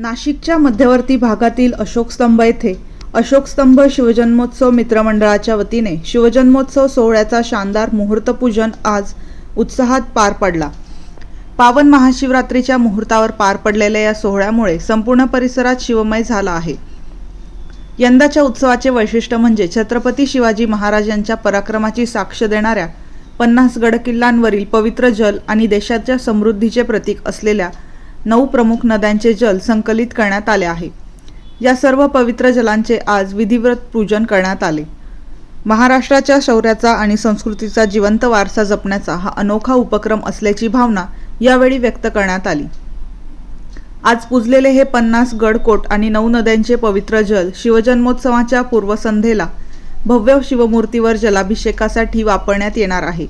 नाशिकच्या मध्यवर्ती भागातील अशोकस्तंभ येथे अशोकस्तंभ शिवजन्मोत्सव मित्रमंडळाच्या वतीने शिवजन्मोत्सव सोहळ्याचा शानदार मुहूर्तपूजन आज उत्साहात पार पडला। पावन महाशिवरात्रीच्या मुहूर्तावर पार पडलेल्या या सोहळ्यामुळे संपूर्ण परिसरात शिवमय झाला आहे। यंदाच्या उत्सवाचे वैशिष्ट्य म्हणजे छत्रपती शिवाजी महाराजांच्या पराक्रमाची साक्ष देणाऱ्या 50 गडकिल्ल्यांवरील पवित्र जल आणि देशाच्या समृद्धीचे प्रतीक असलेल्या 9 प्रमुख नद्यांचे जल संकलित करण्यात आले आहे। या सर्व पवित्र जलांचे आज विधिवत पूजन करण्यात आले। महाराष्ट्राच्या शौर्याचा आणि संस्कृतीचा जिवंत वारसा जपण्याचा हा अनोखा उपक्रम असल्याची भावना यावेळी व्यक्त करण्यात आली। आज पूजलेले हे 50 गडकोट आणि 9 नद्यांचे पवित्र जल शिवजन्मोत्सवाच्या पूर्वसंध्येला भव्य शिवमूर्तीवर जलाभिषेकासाठी वापरण्यात येणार आहे।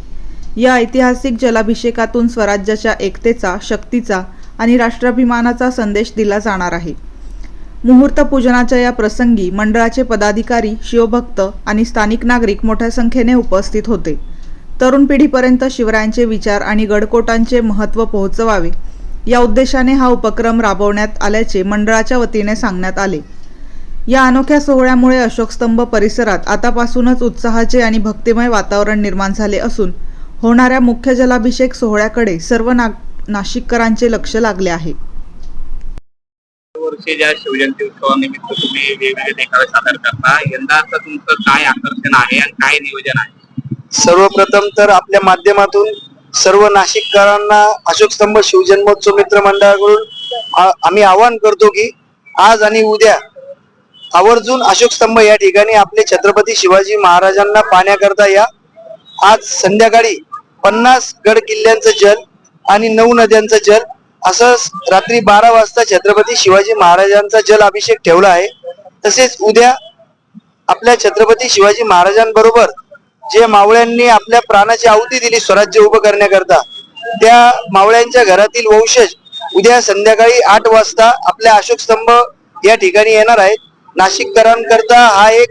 या ऐतिहासिक जलाभिषेकातून स्वराज्याच्या एकतेचा, शक्तीचा आणि राष्ट्राभिमानाचा संदेश दिला जाणार आहे। मुहूर्त पूजनाच्या या प्रसंगी मंडळाचे पदाधिकारी, शिवभक्त आणि स्थानिक नागरिक मोठ्या संख्येने उपस्थित होते। तरुण पिढीपर्यंत शिवरायांचे विचार आणि गडकोटांचे महत्त्व पोहोचवावे या उद्देशाने हा उपक्रम राबवण्यात आल्याचे मंडळाच्या वतीने सांगण्यात आले। या अनोख्या सोहळ्यामुळे अशोकस्तंभ परिसरात आतापासूनच उत्साहाचे आणि भक्तिमय वातावरण निर्माण झाले असून होणाऱ्या मुख्य जलाभिषेक सोहळ्याकडे सर्व नाशिककरांचे लक्ष लागले आहे। वर्षी ज्या शिवजयंती उत्सवानिमित्त तुम्ही वेगवेगळे देखावे सादर करता, यंदाचं तुमचं काय आकर्षण आहे आणि काय नियोजन आहे? सर्वप्रथम तर आपल्या माध्यमातून सर्व नाशिककरांना अशोकस्तंभ शिवजन्मोत्सव मित्र मंडळाकडून आम्ही आवाहन करतो की आज आणि उद्या आवर्जून अशोकस्तंभ या ठिकाणी आपले छत्रपती शिवाजी महाराजांना पाहण्याकरता या। आज संध्याकाळी 50 गड किल्ल्यांचं जल आणि 9 नद्यांचं जल असं रात्री 12 वाजता छत्रपती शिवाजी महाराजांचा जल अभिषेक ठेवला आहे। तसेच उद्या आपल्या छत्रपती शिवाजी महाराजांबरोबर जे मावळ्यांनी आपल्या प्राणाची आहुती दिली स्वराज्य उभं करण्याकरता, त्या मावळ्यांच्या घरातील वंशज उद्या संध्याकाळी 8 वाजता आपल्या अशोकस्तंभ या ठिकाणी येणार आहेत। नाशिककरांकरता हा एक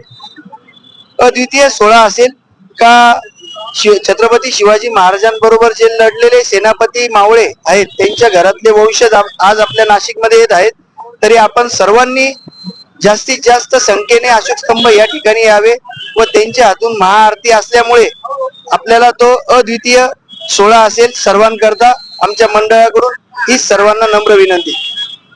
अद्वितीय सोहळा असेल का छत्रपती शिवाजी महाराजांबरोबर जे लढलेले सेनापती मावळे आहेत त्यांच्या घरातले वंशज आज आपल्या नाशिकमध्ये येत आहेत। तरी आपण सर्वांनी जास्तीत जास्त संख्येने अशोकस्तंभ या ठिकाणी यावे व त्यांच्या हातून महाआरती असल्यामुळे आपल्याला तो अद्वितीय सोहळा असेल। सर्वांकरता आमच्या मंडळाकडून ही सर्वांना नम्र विनंती।